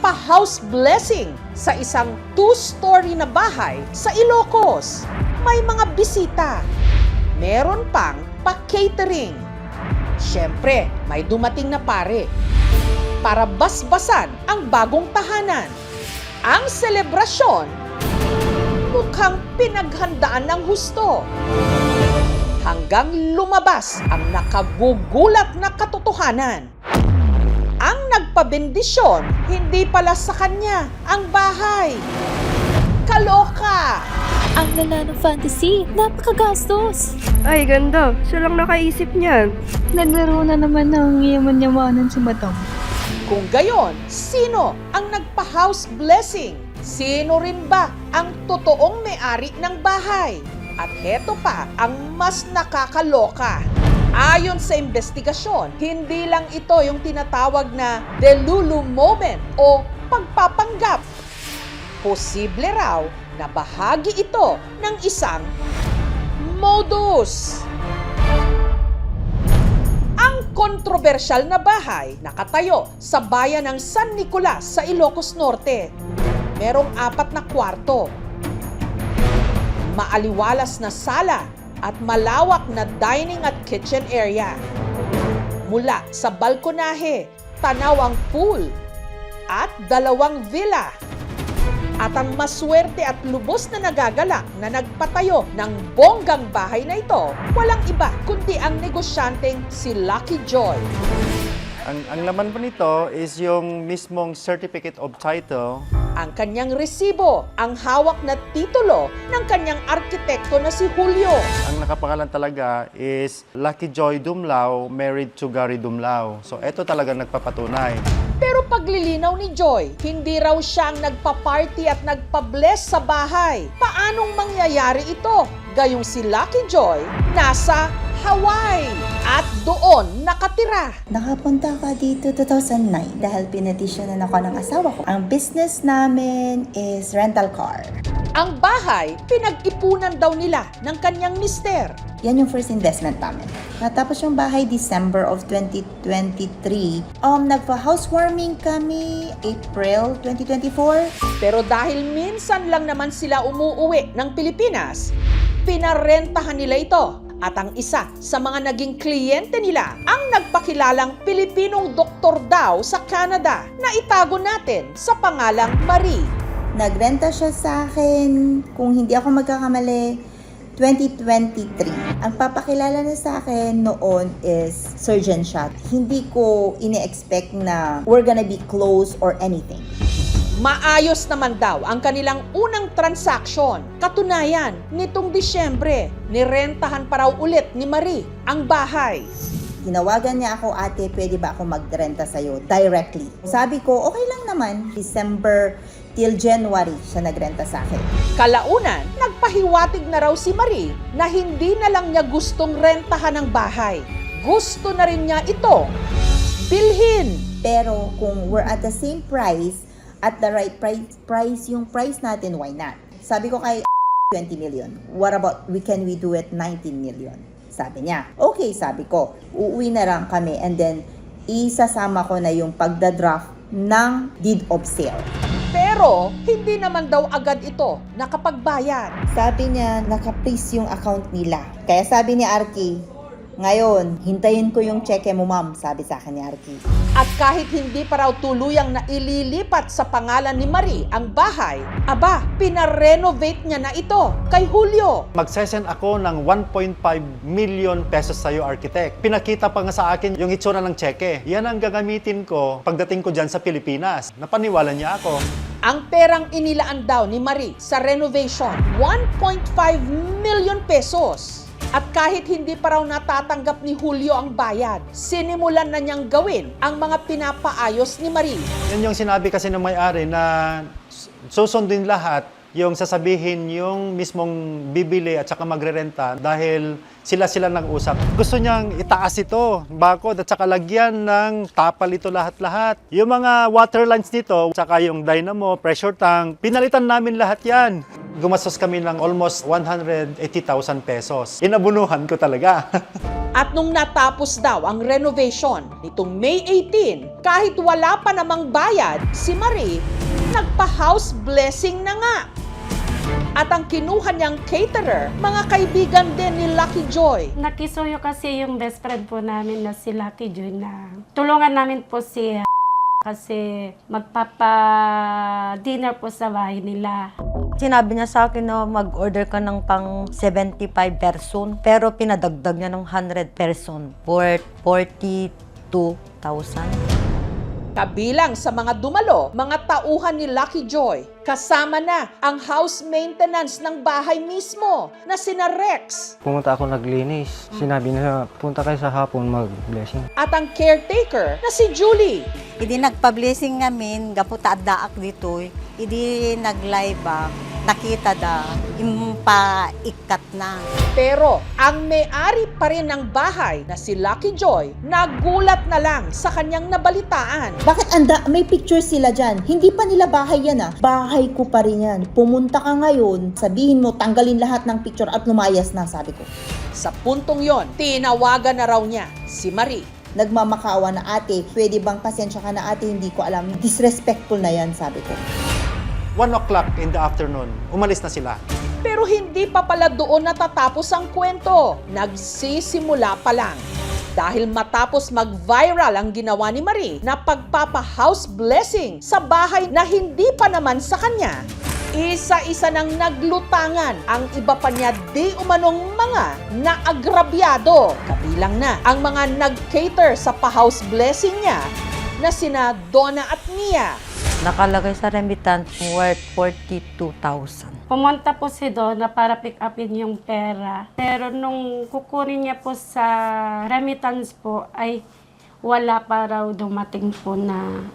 nagpa-house blessing sa isang 2-story na bahay sa Ilocos. May mga bisita. Meron pang pa-catering. Siyempre, may dumating na pare para basbasan ang bagong tahanan. Ang selebrasyon, mukhang pinaghandaan ng husto. Hanggang lumabas ang nakagugulat na katotohanan. Ang nagpabendisyon, hindi pala sa kanya ang bahay. Kaloka! Ang lala ng fantasy, napakagastos. Ay, ganda. Siya lang nakaisip niyan. Naglaro na naman ng yaman-yamanan si Madam. Kung gayon, sino ang nagpa-house blessing? Sino rin ba ang totoong may-ari ng bahay? At heto pa ang mas nakakaloka. Ayon sa investigasyon, hindi lang ito yung tinatawag na delulu moment o pagpapanggap. Posible raw na bahagi ito ng isang modus. Ang kontrobersyal na bahay nakatayo sa bayan ng San Nicolas sa Ilocos Norte. Merong 4 na kwarto, maaliwalas na sala at malawak na dining at kitchen area. Mula sa balkonahe, tanaw ang pool at 2 villa. At ang maswerte at lubos na nagagalak na nagpatayo ng bonggang bahay na ito, walang iba kundi ang negosyanteng si Lucky Joy. Ang laman po nito is yung mismong certificate of title. Ang kanyang resibo, ang hawak na titulo ng kanyang arkitekto na si Julio. Ang nakapangalan talaga is Lucky Joy Dumlao, married to Gary Dumlao. So ito talaga nagpapatunay. Pero paglilinaw ni Joy, hindi raw siya ang nagpa-party at nagpa-bless sa bahay. Paanong mangyayari ito? Gayong si Lucky Joy nasa Hawaii at doon nakatira. Nakapunta ka dito 2009 dahil pinetisyonan ako ng asawa ko. Ang business namin is rental car. Ang bahay, pinag-ipunan daw nila ng kanyang mister. Yan yung first investment namin. Natapos yung bahay December of 2023. Nagpa-housewarming kami April 2024. Pero dahil minsan lang naman sila umuuwi ng Pilipinas, pinarentahan nila ito. At ang isa sa mga naging kliyente nila, ang nagpakilalang Pilipinong doktor daw sa Canada na itago natin sa pangalang Marie. Nagrenta siya sa akin, kung hindi ako magkakamali, 2023. Ang papakilala na sa akin noon is surgeon siya. Hindi ko ini-expect na we're gonna be close or anything. Maayos naman daw ang kanilang unang transaksyon. Katunayan, nitong Disyembre, nirentahan pa raw ulit ni Marie ang bahay. Tinawagan niya ako, ate, pwede ba ako magrenta sa'yo directly? Sabi ko, okay lang naman. December till January siya nagrenta sa akin. Kalaunan, nagpahiwatig na raw si Marie na hindi na lang niya gustong rentahan ang bahay. Gusto na rin niya ito bilhin. Pero kung we're at the same price, at the right price yung price natin, why not? Sabi ko kay 20 million. What about we do it 19 million? Sabi niya. Okay, sabi ko. Uuwi na lang kami and then isasama ko na yung pagdadraft ng deed of sale. Pero hindi naman daw agad ito nakapagbayad. Sabi niya, naka-freeze yung account nila. Kaya sabi ni Arky, ngayon, hintayin ko yung cheque mo, ma'am, sabi sa akin ni Arky. At kahit hindi pa raw tuluyang na ililipat sa pangalan ni Marie ang bahay, aba, pinarenovate niya na ito kay Julio. Magsesend ako ng 1.5 million pesos sa'yo, architect. Pinakita pa nga sa akin yung itsura ng cheque. Yan ang gagamitin ko pagdating ko dyan sa Pilipinas. Napaniwala niya ako. Ang perang inilaan daw ni Marie sa renovation, 1.5 million pesos. At kahit hindi pa raw natatanggap ni Julio ang bayad, sinimulan na niyang gawin ang mga pinapaayos ni Marie. Yan yung sinabi kasi ng may-ari na susundin lahat yung sasabihin yung mismong bibili at saka magrerenta dahil sila nag-usap. Gusto niyang itaas ito, bakod at saka lagyan ng tapal ito lahat-lahat. Yung mga water lines nito, saka yung dynamo, pressure tank, pinalitan namin lahat yan. Gumastos kami ng almost 180,000 pesos. Inabunuhan ko talaga. At nung natapos daw ang renovation nitong May 18, kahit wala pa namang bayad, si Marie nagpa-house blessing na nga. At ang kinuha niyang caterer, mga kaibigan din ni Lucky Joy. Nakisuyo kasi yung best friend po namin na si Lucky Joy na tulungan namin po si kasi magpapa-dinner po sa bahay nila. Sinabi niya sa akin na mag-order ka ng pang 75 person, pero pinadagdag niya ng 100 person worth 42,000. Kabilang sa mga dumalo, mga tauhan ni Lucky Joy. Kasama na ang house maintenance ng bahay mismo na sina Rex. Pumunta ako naglinis. Sinabi na punta kayo sa hapon mag-blessing. At ang caretaker na si Julie. Idi nagpa-blessing ngamin, gaputa daak dito. Idi nag-live nakita da, impa-ikat na. Pero ang may-ari pa rin ng bahay na si Lucky Joy, nagulat na lang sa kanyang nabalitaan. Bakit may picture sila dyan? Hindi pa nila bahay yan ah. Bahay ko pa rin yan. Pumunta ka ngayon, sabihin mo, tanggalin lahat ng picture at lumayas na, sabi ko. Sa puntong yon, tinawagan na raw niya si Marie. Nagmamakaawa na ate, pwede bang pasensya ka na ate, hindi ko alam. Disrespectful na yan, sabi ko. 1 o'clock in the afternoon, umalis na sila. Pero hindi pa pala doon natatapos ang kwento. Nagsisimula pa lang. Dahil matapos mag-viral ang ginawa ni Marie na pagpapa-house blessing sa bahay na hindi pa naman sa kanya, isa-isa nang naglutangan ang iba pa niya di umanong mga naagrabyado. Kabilang na ang mga nag-cater sa pa-house blessing niya na sina Donna at Mia. Nakalagay sa remittance worth 42,000. Pumunta po si Donna para pick upin yung pera. Pero nung kukunin niya po sa remittance po ay wala pa raw dumating po na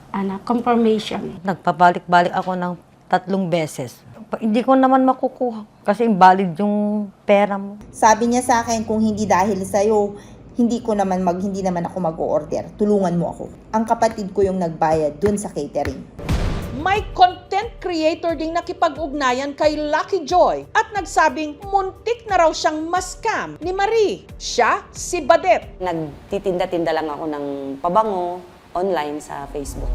confirmation. Nagpabalik-balik ako ng 3 beses. Hindi ko naman makukuha kasi invalid yung pera mo. Sabi niya sa akin, kung hindi dahil sa'yo, hindi naman ako mag-o-order. Tulungan mo ako. Ang kapatid ko yung nagbayad dun sa catering. May content creator ding nakipag-ugnayan kay Lucky Joy at nagsabing muntik na raw siyang ma-scam ni Marie. Siya, si Badet. Nagtitinda-tinda lang ako ng pabango online sa Facebook.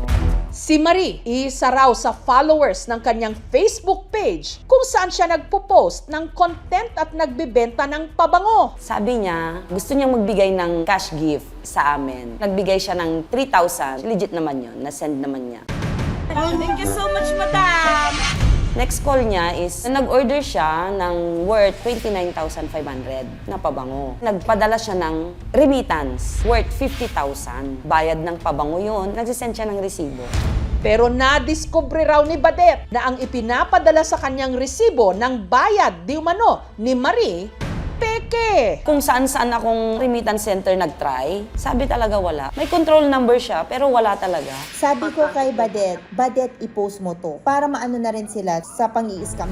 Si Marie, isa raw sa followers ng kanyang Facebook page kung saan siya nagpo-post ng content at nagbibenta ng pabango. Sabi niya, gusto niyang magbigay ng cash gift sa amin. Nagbigay siya ng 3,000. Legit naman yun, na-send naman niya. Thank you so much, madam! Next call niya is, nag-order siya ng worth 29,500 na pabango. Nagpadala siya ng remittance worth 50,000. Bayad ng pabango yun, nagsisend siya ng resibo. Pero nadiskubre raw ni Badet na ang ipinapadala sa kanyang resibo ng bayad di umano ni Marie, peke. Kung saan-saan akong remittance center nag-try, sabi talaga wala. May control number siya, pero wala talaga. Sabi ko kay Badet, i-post mo to para maano na rin sila sa pang-i-scam.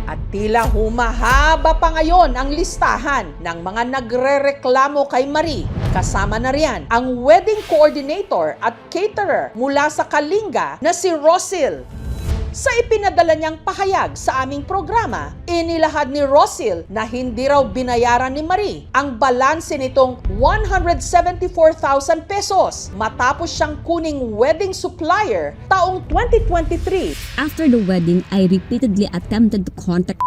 At tila humahaba pa ngayon ang listahan ng mga nagrereklamo kay Marie. Kasama na riyan ang wedding coordinator at caterer mula sa Kalinga na si Rosil. Sa ipinadala niyang pahayag sa aming programa, inilahad ni Rosil na hindi raw binayaran ni Marie ang balanse nitong 174,000 pesos matapos siyang kuning wedding supplier taong 2023. After the wedding, I repeatedly attempted to contact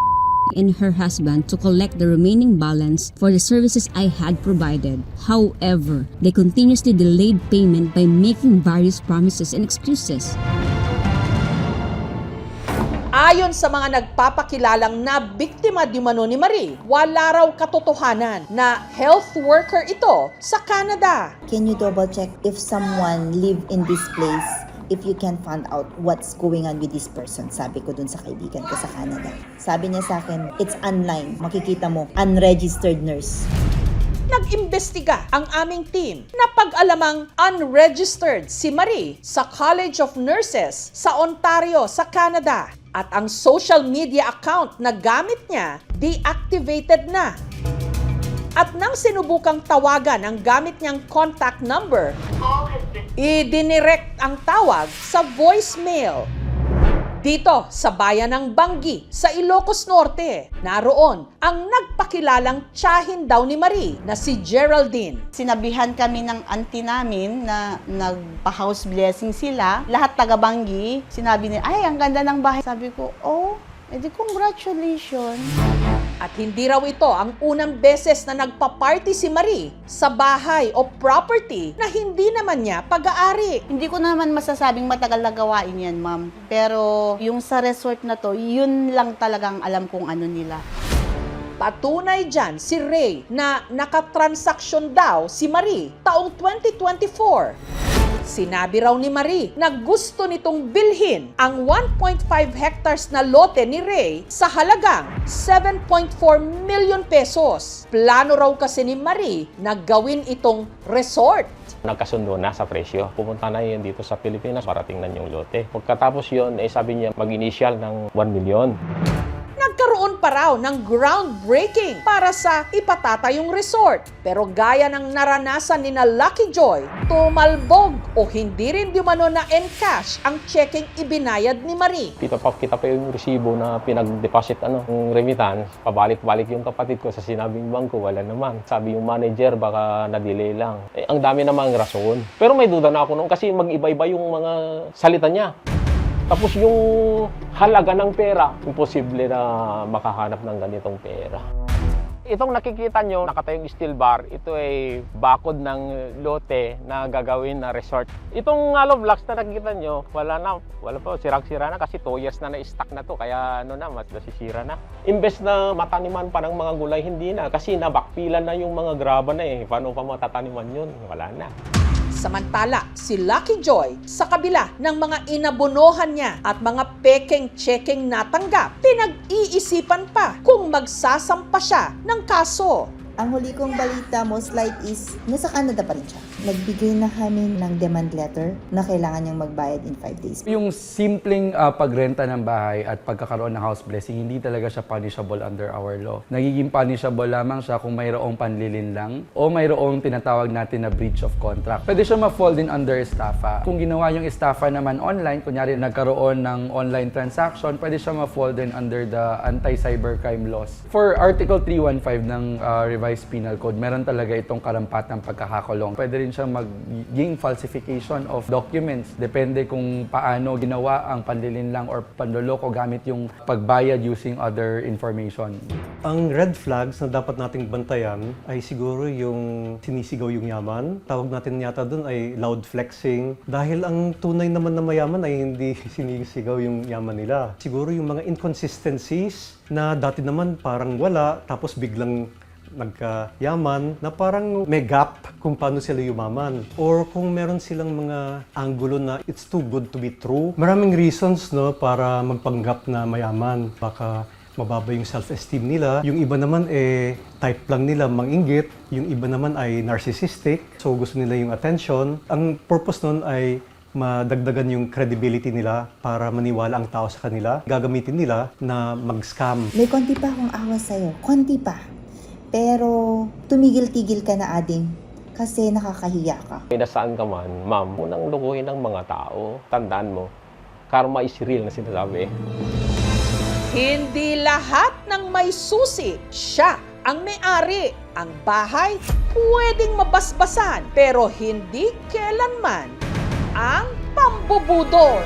and her husband to collect the remaining balance for the services I had provided. However, they continuously delayed payment by making various promises and excuses. Ayon sa mga nagpapakilalang na biktima di umano ni Marie, wala raw katotohanan na health worker ito sa Canada. Can you double check if someone live in this place, if you can find out what's going on with this person? Sabi ko dun sa kaibigan ko sa Canada. Sabi niya sa akin, it's online. Makikita mo, unregistered nurse. Nag-imbestiga ang aming team na pag-alamang unregistered si Marie sa College of Nurses sa Ontario, sa Canada. At ang social media account na gamit niya, deactivated na. At nang sinubukang tawagan ang gamit niyang contact number, idinirect ang tawag sa voicemail. Dito sa bayan ng Bangi sa Ilocos Norte, naroon ang nagpakilalang tiyahin daw ni Marie na si Geraldine. Sinabihan kami ng auntie namin na nagpa-house blessing sila. Lahat taga-Bangi, sinabi niya, ay, ang ganda ng bahay. Sabi ko, oh, edi congratulations. At hindi raw ito ang unang beses na nagpa-party si Marie sa bahay o property na hindi naman niya pag-aari. Hindi ko naman masasabing matagal na gawain yan, ma'am. Pero yung sa resort na to, yun lang talagang alam kong ano nila. Patunay dyan si Ray na nakatransaksyon daw si Marie taong 2024. Sinabi raw ni Marie na gusto nitong bilhin ang 1.5 hectares na lote ni Ray sa halagang 7.4 million pesos. Plano raw kasi ni Marie na gawin itong resort. Nagkasundo na sa presyo. Pupunta na yun dito sa Pilipinas para tingnan yung lote. Pagkatapos yun, sabi niya mag-initial ng 1 million. Nagkaroon pa raw ng groundbreaking para sa ipatatayong resort. Pero gaya ng naranasan ni na Lucky Joy, tumalbog o hindi rin dumano na encash ang checking ibinayad ni Marie. Kita pa yung resibo na pinag-deposit yung remittance. Pabalik-balik yung kapatid ko sa sinabing bangko, wala naman. Sabi yung manager, baka na-delay lang. Ang dami namang rason. Pero may duda na ako noon kasi mag-iba-iba yung mga salita niya. Tapos yung halaga ng pera, imposible na makahanap ng ganitong pera. Itong nakikita nyo, nakatayong steel bar, ito ay bakod ng lote na gagawin na resort. Itong hollow blocks na nakikita nyo, wala pa, sirang-sira na kasi 2 years na na-stack na to, kaya mas nasisira na. Imbes na mataniman pa ng mga gulay, hindi na, kasi nabakpilan na yung mga graba na eh. Paano pa matataniman yun? Wala na. Samantala, si Lucky Joy, sa kabila ng mga inabonohan niya at mga pekeng-checking natanggap, pinag-iisipan pa kung magsasampa siya ng kaso. Ang huli kong balita, most like is, nasa Canada pa rin siya. Nagbigay na kami ng demand letter na kailangan niyang magbayad in 5 days. Yung simpleng pagrenta ng bahay at pagkakaroon ng house blessing, hindi talaga siya punishable under our law. Nagiging punishable lamang siya kung mayroong panlilin lang o mayroong tinatawag natin na breach of contract. Pwede siya ma-fall din under estafa. Kung ginawa yung estafa naman online, kunyari nagkaroon ng online transaction, pwede siya ma-fall din under the anti-cybercrime laws. For Article 315 ng Revised Penal Code, meron talaga itong karampatang pagkakakulong. Pwede rin siya maging falsification of documents. Depende kung paano ginawa ang panlilin lang or panloloko gamit yung pagbayad using other information. Ang red flags na dapat nating bantayan ay siguro yung sinisigaw yung yaman. Tawag natin yata doon ay loud flexing. Dahil ang tunay naman na mayaman ay hindi sinisigaw yung yaman nila. Siguro yung mga inconsistencies na dati naman parang wala, tapos biglang nagkayaman na parang may gap kung paano sila yumaman. Or kung meron silang mga anggulo na it's too good to be true. Maraming reasons para magpanggap na mayaman. Baka mababa yung self-esteem nila. Yung iba naman type lang nila manginggit. Yung iba naman ay narcissistic. So gusto nila yung attention. Ang purpose nun ay madagdagan yung credibility nila para maniwala ang tao sa kanila. Gagamitin nila na mag-scam. May konti pa akong awa sa'yo. Konti pa. Pero tumigil-tigil ka na, Ading, kasi nakakahiya ka. Nasaan ka man, ma'am, unang lukuhin ng mga tao. Tandaan mo, karma is real na sinasabi. Hindi lahat ng may susi, siya ang may-ari. Ang bahay, pwedeng mabasbasan, pero hindi kailanman ang pambubudol.